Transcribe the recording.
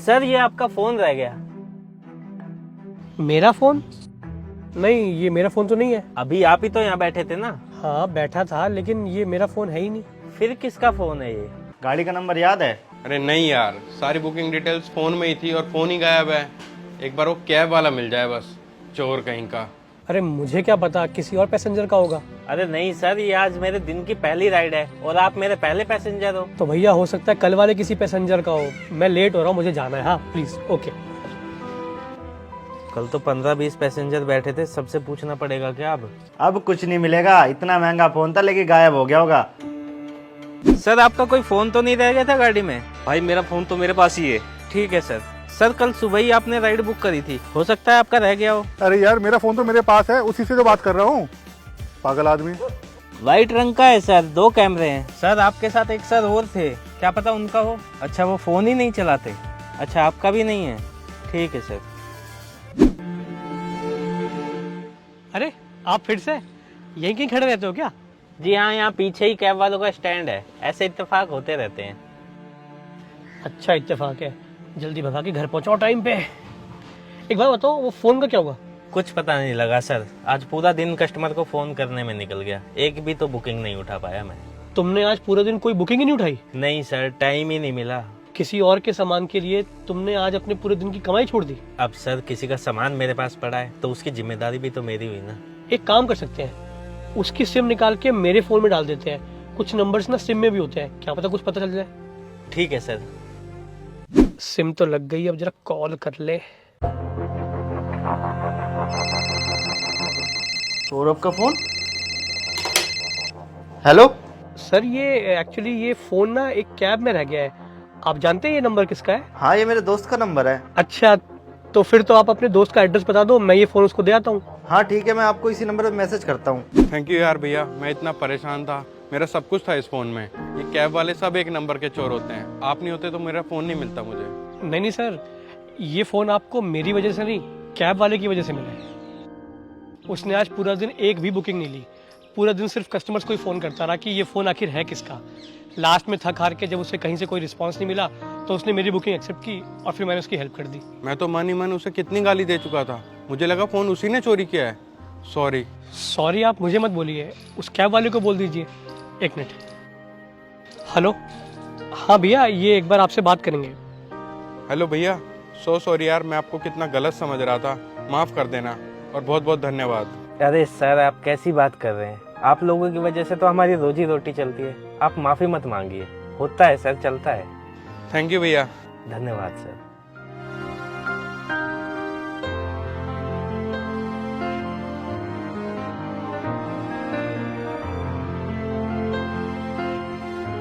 Sir ये आपका phone रह गया। मेरा फोन? नहीं, ये मेरा फोन तो नहीं है। अभी आप ही तो यहाँ बैठे थे ना। हाँ बैठा था, लेकिन ये मेरा फोन है ही नहीं। फिर किसका फोन है ये? गाड़ी का नंबर याद है? अरे नहीं यार, सारी बुकिंग डिटेल्स फोन में ही थी और फोन ही गायब है। एक बार वो कैब वाला मिल जाए बस, चोर कहीं का। अरे मुझे क्या पता, किसी और पैसेंजर का होगा। अरे नहीं सर, ये आज मेरे दिन की पहली राइड है और आप मेरे पहले पैसेंजर हो। तो भैया हो सकता है कल वाले किसी पैसेंजर का हो। मैं लेट हो रहा हूँ, मुझे जाना है। हाँ प्लीज, ओके। कल तो 15-20 पैसेंजर बैठे थे, सबसे पूछना पड़ेगा क्या अब कुछ नहीं मिलेगा। इतना महंगा फोन था लेकिन गायब हो गया होगा। सर आपका कोई फोन तो नहीं रह गया था गाड़ी में? भाई मेरा फोन तो मेरे पास ही है। ठीक है सर। सर कल सुबह ही आपने राइड बुक करी थी, हो सकता है आपका रह गया हो। अरे यार मेरा फोन तो मेरे पास है, उसी से तो बात कर रहा हूँ। पागल आदमी। वाइट रंग का है सर, 2 कैमरे हैं। सर आपके साथ एक सर और थे, क्या पता उनका हो। अच्छा वो फोन ही नहीं चलाते। अच्छा आपका भी नहीं है, ठीक है सर। अरे आप फिर से यहीं कहीं खड़े रहते हो क्या? जी हाँ, यहाँ पीछे ही कैब वालों का स्टैंड है। ऐसे इत्तेफाक होते रहते हैं। अच्छा इत्तेफाक है। जल्दी भगा के घर पहुंचाओ टाइम पे। एक बार बताओ, वो फोन का क्या हुआ? कुछ पता नहीं लगा सर, आज पूरा दिन कस्टमर को फोन करने में निकल गया, एक भी तो बुकिंग नहीं उठा पाया मैं। तुमने आज पूरा दिन कोई बुकिंग ही नहीं उठाई? नहीं सर, टाइम ही नहीं मिला। किसी और के सामान के लिए तुमने आज अपने पूरे दिन की कमाई छोड़ दी? अब सर किसी का सामान मेरे पास पड़ा है तो उसकी जिम्मेदारी भी तो मेरी हुई ना। एक काम कर सकते हैं, उसकी सिम निकाल के मेरे फोन में डाल देते हैं। कुछ नंबर्स ना सिम में भी होते हैं, क्या पता कुछ पता चल जाए। ठीक है सर। सिम तो लग गई, अब जरा कॉल कर ले। सौरभ का फोन। हेलो सर ये एक्चुअली ये फोन ना एक कैब में रह गया है। आप जानते हैं ये नंबर किसका है? हाँ, ये मेरे दोस्त का नंबर है। अच्छा, तो फिर तो आप अपने दोस्त का एड्रेस बता दो, मैं ये फोन उसको दे आता हूँ। हाँ ठीक है, मैं आपको इसी नंबर पे मैसेज करता हूँ। थैंक यू यार भैया, मैं इतना परेशान था। मेरा सब कुछ था इस फोन में। ये कैब वाले सब एक नंबर के चोर होते हैं। आप नहीं होते तो मेरा फोन नहीं मिलता मुझे। नहीं सर, ये फोन आपको मेरी वजह से नहीं, कैब वाले की वजह से मिला है। उसने आज पूरा दिन एक भी बुकिंग नहीं ली। पूरा दिन सिर्फ कस्टमर्स को ही फोन करता रहा कि ये फोन आखिर है किसका। लास्ट में थक हार के जब उसे कहीं से कोई रिस्पांस नहीं मिला तो उसने मेरी बुकिंग एक्सेप्ट की और फिर मैंने उसकी हेल्प कर दी। मैं तो मन ही मन उसे कितनी गाली दे चुका था, मुझे लगा फोन उसी ने चोरी किया है। सॉरी। सॉरी आप मुझे मत बोलिए, उस कैब वाले को बोल दीजिए। एक मिनट। हेलो, हाँ भैया, ये एक बार आपसे बात करेंगे। हेलो भैया, सो सॉरी यार, मैं आपको कितना गलत समझ रहा था, माफ़ कर देना और बहुत बहुत धन्यवाद। अरे सर आप कैसी बात कर रहे हैं, आप लोगों की वजह से तो हमारी रोजी रोटी चलती है। आप माफी मत मांगिए, होता है सर, चलता है। थैंक यू भैया। धन्यवाद सर।